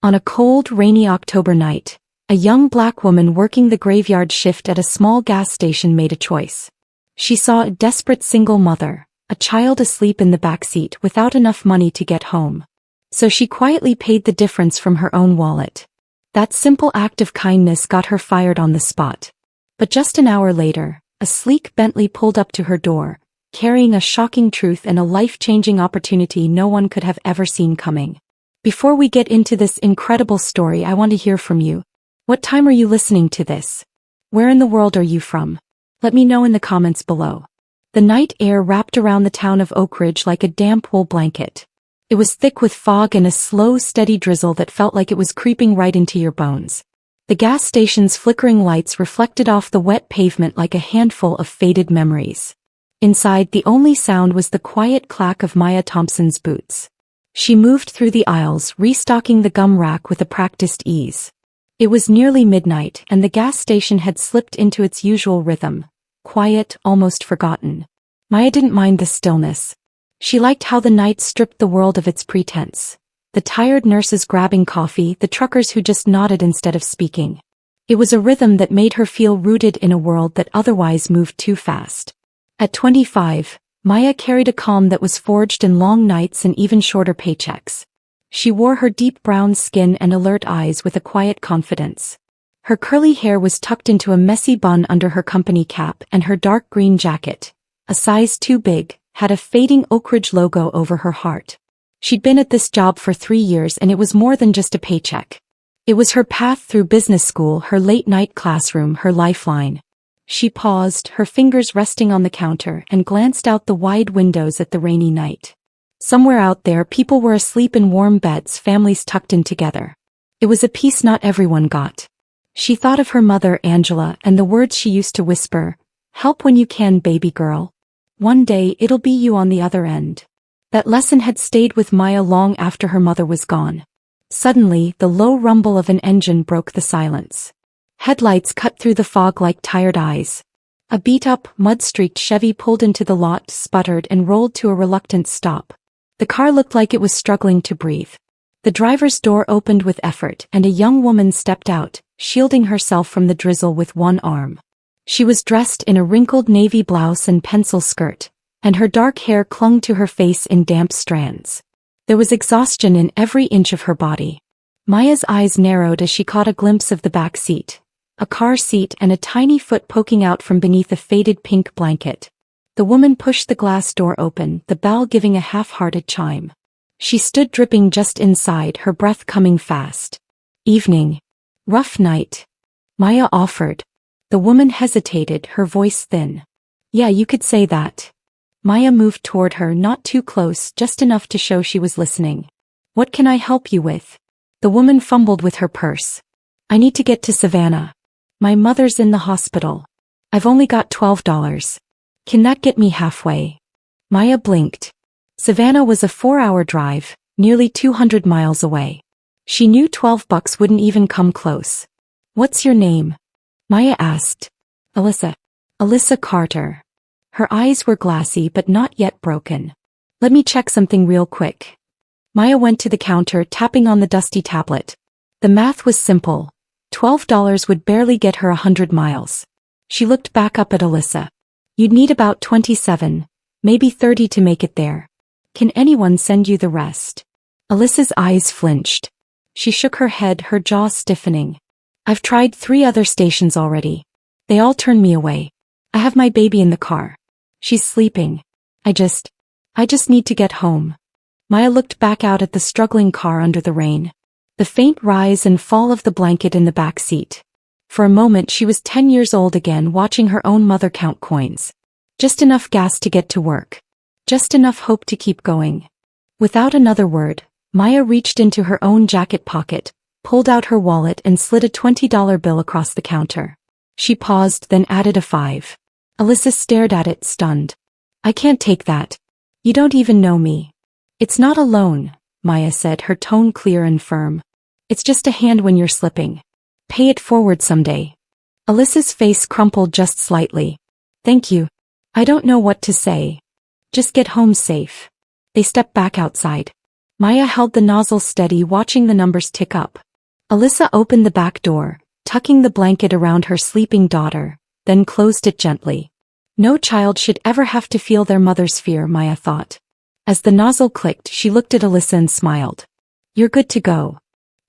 On a cold, rainy October night, a young black woman working the graveyard shift at a small gas station made a choice. She saw a desperate single mother, a child asleep in the backseat without enough money to get home. So she quietly paid the difference from her own wallet. That simple act of kindness got her fired on the spot. But just an hour later, a sleek Bentley pulled up to her door, carrying a shocking truth and a life-changing opportunity no one could have ever seen coming. Before we get into this incredible story, I want to hear from you. What time are you listening to this? Where in the world are you from? Let me know in the comments below. The night air wrapped around the town of Oak Ridge like a damp wool blanket. It was thick with fog and a slow, steady drizzle that felt like it was creeping right into your bones. The gas station's flickering lights reflected off the wet pavement like a handful of faded memories. Inside, the only sound was the quiet clack of Maya Thompson's boots. She moved through the aisles, restocking the gum rack with a practiced ease. It was nearly midnight, and the gas station had slipped into its usual rhythm. Quiet, almost forgotten. Maya didn't mind the stillness. She liked how the night stripped the world of its pretense. The tired nurses grabbing coffee, the truckers who just nodded instead of speaking. It was a rhythm that made her feel rooted in a world that otherwise moved too fast. At 25, Maya carried a calm that was forged in long nights and even shorter paychecks. She wore her deep brown skin and alert eyes with a quiet confidence. Her curly hair was tucked into a messy bun under her company cap, and her dark green jacket, a size too big, had a fading Oak Ridge logo over her heart. She'd been at this job for 3 years, and it was more than just a paycheck. It was her path through business school, her late-night classroom, her lifeline. She paused, her fingers resting on the counter, and glanced out the wide windows at the rainy night. Somewhere out there, people were asleep in warm beds, families tucked in together. It was a peace not everyone got. She thought of her mother, Angela, and the words she used to whisper, "Help when you can, baby girl. One day it'll be you on the other end." That lesson had stayed with Maya long after her mother was gone. Suddenly, the low rumble of an engine broke the silence. Headlights cut through the fog like tired eyes. A beat-up, mud-streaked Chevy pulled into the lot, sputtered, and rolled to a reluctant stop. The car looked like it was struggling to breathe. The driver's door opened with effort, and a young woman stepped out, shielding herself from the drizzle with one arm. She was dressed in a wrinkled navy blouse and pencil skirt, and her dark hair clung to her face in damp strands. There was exhaustion in every inch of her body. Maya's eyes narrowed as she caught a glimpse of the back seat. A car seat and a tiny foot poking out from beneath a faded pink blanket. The woman pushed the glass door open, the bell giving a half-hearted chime. She stood dripping just inside, her breath coming fast. "Evening. Rough night?" Maya offered. The woman hesitated, her voice thin. "Yeah, you could say that." Maya moved toward her, not too close, just enough to show she was listening. "What can I help you with?" The woman fumbled with her purse. "I need to get to Savannah. My mother's in the hospital. I've only got $12. Can that get me halfway?" Maya blinked. Savannah was a 4-hour drive, nearly 200 miles away. She knew $12 wouldn't even come close. "What's your name?" Maya asked. "Alyssa." "Alyssa Carter." Her eyes were glassy but not yet broken. "Let me check something real quick." Maya went to the counter, tapping on the dusty tablet. The math was simple. $12 would barely get her 100 miles. She looked back up at Alyssa. "You'd need about 27, maybe 30 to make it there. Can anyone send you the rest?" Alyssa's eyes flinched. She shook her head, her jaw stiffening. "I've tried 3 other stations already. They all turned me away. I have my baby in the car. She's sleeping. I just need to get home." Maya looked back out at the struggling car under the rain. The faint rise and fall of the blanket in the back seat. For a moment she was 10 years old again, watching her own mother count coins. Just enough gas to get to work. Just enough hope to keep going. Without another word, Maya reached into her own jacket pocket, pulled out her wallet and slid a $20 bill across the counter. She paused, then added a 5. Alyssa stared at it, stunned. "I can't take that. You don't even know me." "It's not a loan," Maya said, her tone clear and firm. "It's just a hand when you're slipping. Pay it forward someday." Alyssa's face crumpled just slightly. "Thank you. I don't know what to say. Just get home safe." They stepped back outside. Maya held the nozzle steady, watching the numbers tick up. Alyssa opened the back door, tucking the blanket around her sleeping daughter, then closed it gently. No child should ever have to feel their mother's fear, Maya thought. As the nozzle clicked, she looked at Alyssa and smiled. You're good to go.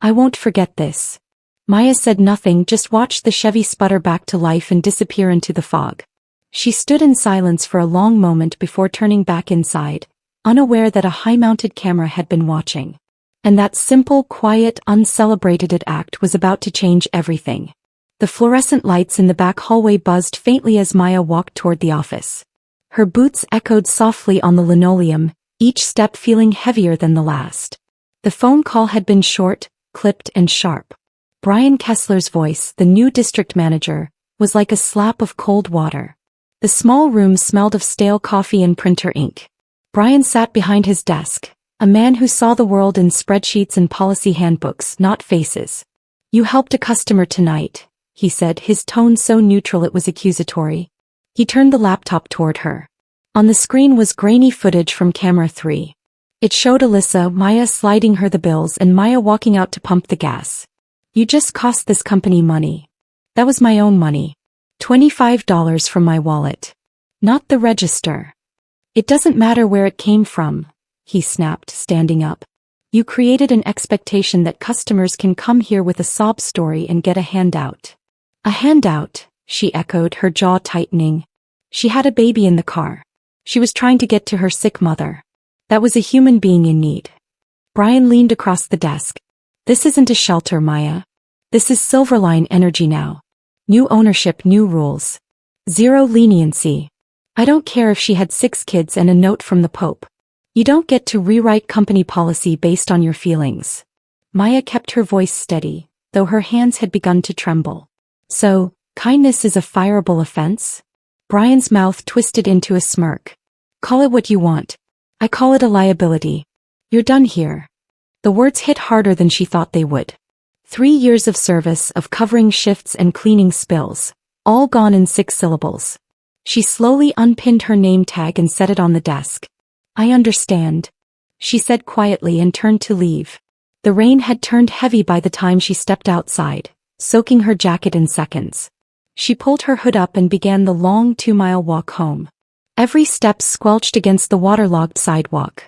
I won't forget this. Maya said nothing, just watched the Chevy sputter back to life and disappear into the fog. She stood in silence for a long moment before turning back inside, unaware that a high-mounted camera had been watching. And that simple, quiet, uncelebrated act was about to change everything. The fluorescent lights in the back hallway buzzed faintly as Maya walked toward the office. Her boots echoed softly on the linoleum, each step feeling heavier than the last. The phone call had been short, clipped and sharp. Brian Kessler's voice, the new district manager, was like a slap of cold water. The small room smelled of stale coffee and printer ink. Brian sat behind his desk, a man who saw the world in spreadsheets and policy handbooks, not faces. You helped a customer tonight, he said, his tone so neutral it was accusatory. He turned the laptop toward her. On the screen was grainy footage from camera 3. It showed Alyssa, Maya sliding her the bills and Maya walking out to pump the gas. You just cost this company money. That was my own money. $25 from my wallet. Not the register. It doesn't matter where it came from, he snapped, standing up. You created an expectation that customers can come here with a sob story and get a handout. A handout, she echoed, her jaw tightening. She had a baby in the car. She was trying to get to her sick mother. That was a human being in need. Brian leaned across the desk. This isn't a shelter, Maya. This is Silverline Energy now. New ownership, new rules. Zero leniency. I don't care if she had 6 kids and a note from the Pope. You don't get to rewrite company policy based on your feelings. Maya kept her voice steady, though her hands had begun to tremble. So, kindness is a fireable offense? Brian's mouth twisted into a smirk. Call it what you want. I call it a liability. You're done here. The words hit harder than she thought they would. 3 years of service, of covering shifts and cleaning spills, all gone in 6 syllables. She slowly unpinned her name tag and set it on the desk. I understand, she said quietly and turned to leave. The rain had turned heavy by the time she stepped outside, soaking her jacket in seconds. She pulled her hood up and began the long 2-mile walk home. Every step squelched against the waterlogged sidewalk.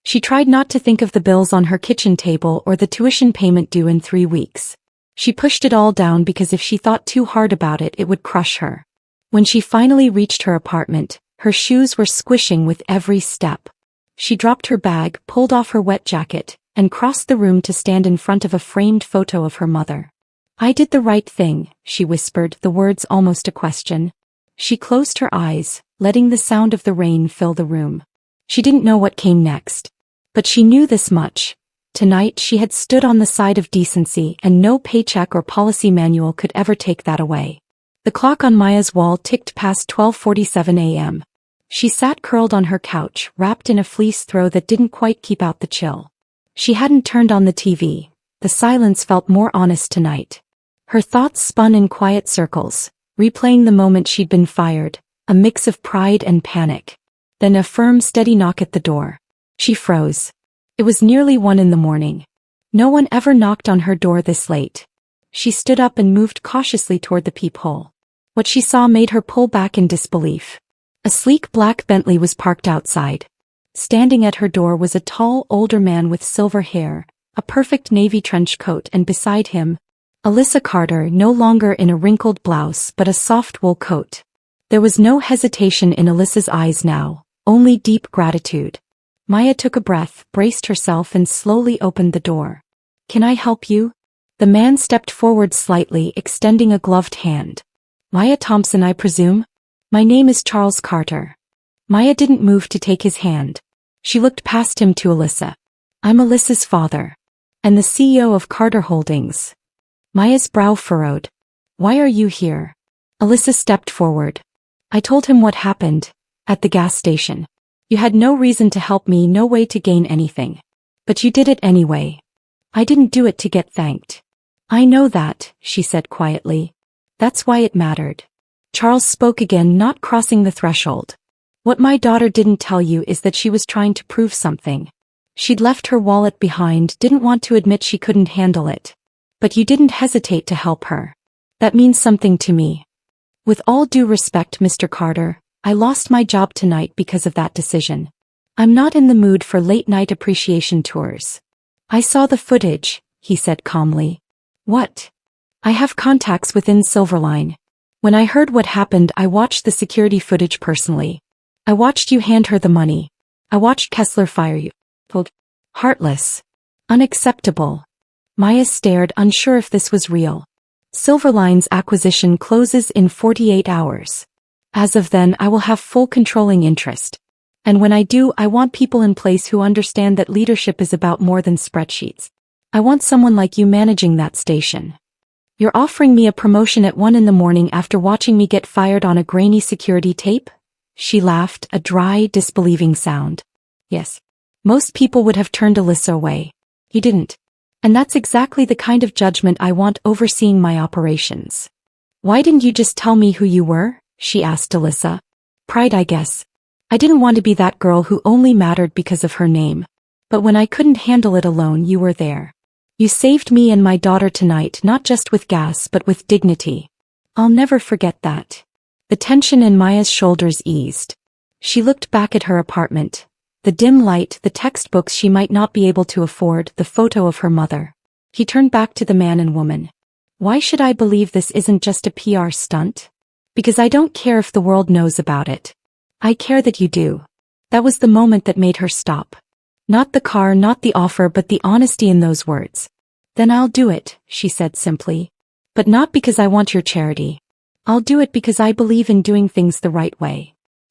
She tried not to think of the bills on her kitchen table or the tuition payment due in 3 weeks. She pushed it all down because if she thought too hard about it, it would crush her. When she finally reached her apartment, her shoes were squishing with every step. She dropped her bag, pulled off her wet jacket, and crossed the room to stand in front of a framed photo of her mother. I did the right thing, she whispered, the words almost a question. She closed her eyes, letting the sound of the rain fill the room. She didn't know what came next. But she knew this much. Tonight she had stood on the side of decency, and no paycheck or policy manual could ever take that away. The clock on Maya's wall ticked past 12:47 a.m. She sat curled on her couch, wrapped in a fleece throw that didn't quite keep out the chill. She hadn't turned on the TV. The silence felt more honest tonight. Her thoughts spun in quiet circles, replaying the moment she'd been fired, a mix of pride and panic. Then a firm, steady knock at the door. She froze. It was nearly 1 a.m. No one ever knocked on her door this late. She stood up and moved cautiously toward the peephole. What she saw made her pull back in disbelief. A sleek black Bentley was parked outside. Standing at her door was a tall, older man with silver hair, a perfect navy trench coat, and beside him, Alyssa Carter, no longer in a wrinkled blouse but a soft wool coat. There was no hesitation in Alyssa's eyes now, only deep gratitude. Maya took a breath, braced herself, and slowly opened the door. Can I help you? The man stepped forward slightly, extending a gloved hand. Maya Thompson, I presume? My name is Charles Carter. Maya didn't move to take his hand. She looked past him to Alyssa. I'm Alyssa's father. And the CEO of Carter Holdings. Maya's brow furrowed. Why are you here? Alyssa stepped forward. I told him what happened. At the gas station. You had no reason to help me, no way to gain anything. But you did it anyway. I didn't do it to get thanked. I know that, she said quietly. That's why it mattered. Charles spoke again, not crossing the threshold. What my daughter didn't tell you is that she was trying to prove something. She'd left her wallet behind, didn't want to admit she couldn't handle it. But you didn't hesitate to help her. That means something to me. With all due respect, Mr. Carter, I lost my job tonight because of that decision. I'm not in the mood for late-night appreciation tours. I saw the footage, he said calmly. What? I have contacts within Silverline. When I heard what happened, I watched the security footage personally. I watched you hand her the money. I watched Kessler fire you. Heartless. Unacceptable. Maya stared, unsure if this was real. Silverline's acquisition closes in 48 hours. As of then, I will have full controlling interest. And when I do, I want people in place who understand that leadership is about more than spreadsheets. I want someone like you managing that station. You're offering me a promotion at 1 in the morning after watching me get fired on a grainy security tape? She laughed, a dry, disbelieving sound. Yes. Most people would have turned Alyssa away. You didn't. And that's exactly the kind of judgment I want overseeing my operations. Why didn't you just tell me who you were? She asked Alyssa. Pride, I guess. I didn't want to be that girl who only mattered because of her name. But when I couldn't handle it alone, you were there. You saved me and my daughter tonight, not just with gas but with dignity. I'll never forget that. The tension in Maya's shoulders eased. She looked back at her apartment. The dim light, the textbooks she might not be able to afford, the photo of her mother. He turned back to the man and woman. Why should I believe this isn't just a PR stunt? Because I don't care if the world knows about it. I care that you do. That was the moment that made her stop. Not the car, not the offer, but the honesty in those words. Then I'll do it, she said simply. But not because I want your charity. I'll do it because I believe in doing things the right way.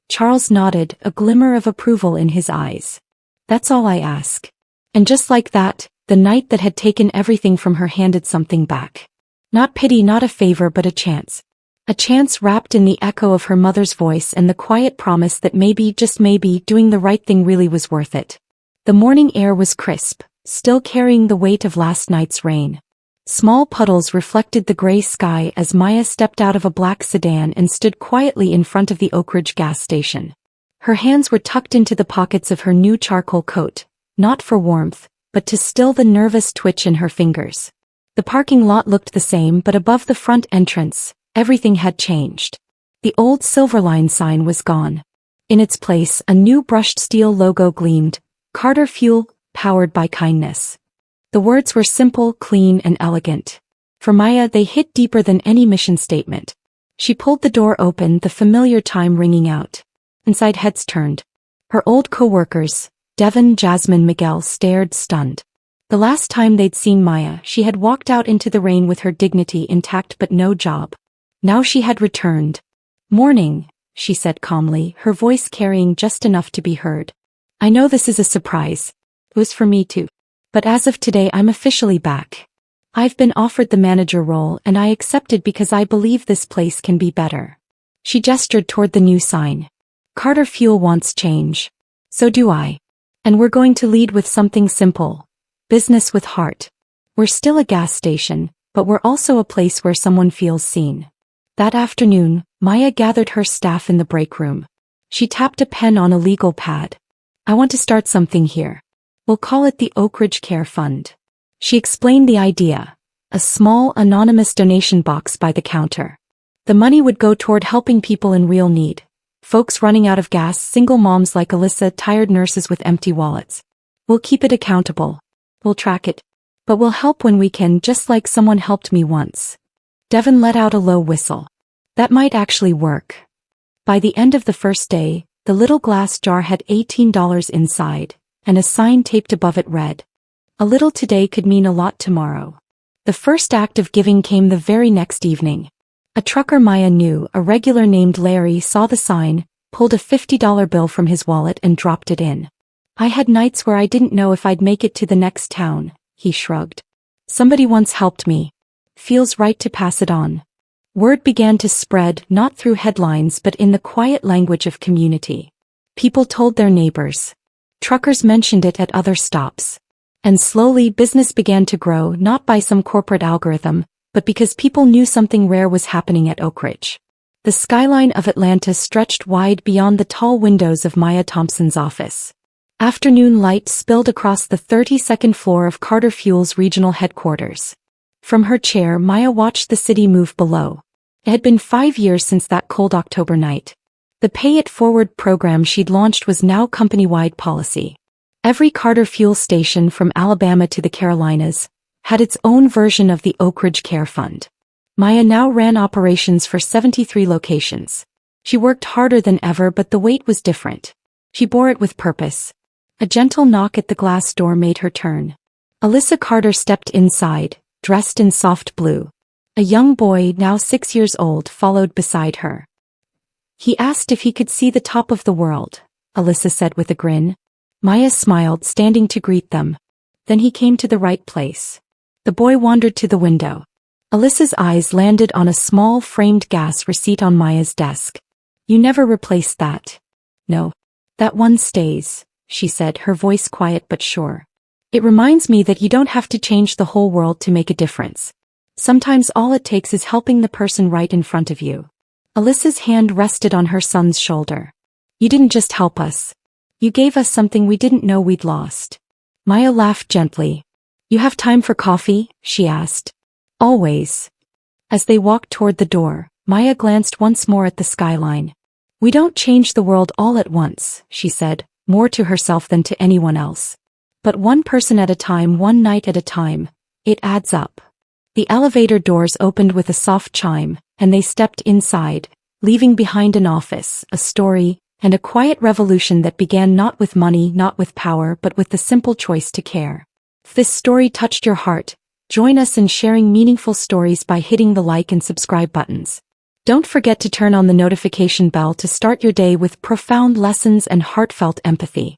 Charles nodded, a glimmer of approval in his eyes. That's all I ask. And just like that, the night that had taken everything from her handed something back. Not pity, not a favor, but a chance. A chance wrapped in the echo of her mother's voice and the quiet promise that maybe, just maybe, doing the right thing really was worth it. The morning air was crisp, still carrying the weight of last night's rain. Small puddles reflected the gray sky as Maya stepped out of a black sedan and stood quietly in front of the Oak Ridge gas station. Her hands were tucked into the pockets of her new charcoal coat, not for warmth, but to still the nervous twitch in her fingers. The parking lot looked the same, but above the front entrance, everything had changed. The old Silverline sign was gone. In its place, a new brushed steel logo gleamed, Carter Fuel, powered by kindness. The words were simple, clean, and elegant. For Maya, they hit deeper than any mission statement. She pulled the door open, the familiar time ringing out. Inside, heads turned. Her old co-workers, Devon, Jasmine, Miguel, stared stunned. The last time they'd seen Maya, she had walked out into the rain with her dignity intact but no job. Now she had returned. Morning, she said calmly, her voice carrying just enough to be heard. I know this is a surprise. It was for me too. But as of today, I'm officially back. I've been offered the manager role and I accepted because I believe this place can be better. She gestured toward the new sign. Carter Fuel wants change. So do I. And we're going to lead with something simple. Business with heart. We're still a gas station, but we're also a place where someone feels seen. That afternoon, Maya gathered her staff in the break room. She tapped a pen on a legal pad. I want to start something here. We'll call it the Oak Ridge Care Fund. She explained the idea. A small, anonymous donation box by the counter. The money would go toward helping people in real need. Folks running out of gas, single moms like Alyssa, tired nurses with empty wallets. We'll keep it accountable. We'll track it. But we'll help when we can, just like someone helped me once. Devon let out a low whistle. That might actually work. By the end of the first day, the little glass jar had $18 inside. And a sign taped above it read, "A little today could mean a lot tomorrow." The first act of giving came the very next evening. A trucker Maya knew, a regular named Larry, saw the sign, pulled a $50 bill from his wallet and dropped it in. I had nights where I didn't know if I'd make it to the next town, he shrugged. Somebody once helped me. Feels right to pass it on. Word began to spread, not through headlines but in the quiet language of community. People told their neighbors. Truckers mentioned it at other stops. And slowly business began to grow, not by some corporate algorithm, but because people knew something rare was happening at Oak Ridge. The skyline of Atlanta stretched wide beyond the tall windows of Maya Thompson's office. Afternoon light spilled across the 32nd floor of Carter Fuel's regional headquarters. From her chair, Maya watched the city move below. It had been 5 years since that cold October night. The Pay It Forward program she'd launched was now company-wide policy. Every Carter Fuel station from Alabama to the Carolinas had its own version of the Oak Ridge Care Fund. Maya now ran operations for 73 locations. She worked harder than ever, but the weight was different. She bore it with purpose. A gentle knock at the glass door made her turn. Alyssa Carter stepped inside, dressed in soft blue. A young boy, now 6 years old, followed beside her. He asked if he could see the top of the world, Alyssa said with a grin. Maya smiled, standing to greet them. Then he came to the right place. The boy wandered to the window. Alyssa's eyes landed on a small framed gas receipt on Maya's desk. You never replaced that. No. That one stays, she said, her voice quiet but sure. It reminds me that you don't have to change the whole world to make a difference. Sometimes all it takes is helping the person right in front of you. Alyssa's hand rested on her son's shoulder. You didn't just help us. You gave us something we didn't know we'd lost. Maya laughed gently. You have time for coffee? She asked. Always. As they walked toward the door, Maya glanced once more at the skyline. We don't change the world all at once, she said, more to herself than to anyone else. But one person at a time, one night at a time, it adds up. The elevator doors opened with a soft chime, and they stepped inside, leaving behind an office, a story, and a quiet revolution that began not with money, not with power, but with the simple choice to care. If this story touched your heart, join us in sharing meaningful stories by hitting the like and subscribe buttons. Don't forget to turn on the notification bell to start your day with profound lessons and heartfelt empathy.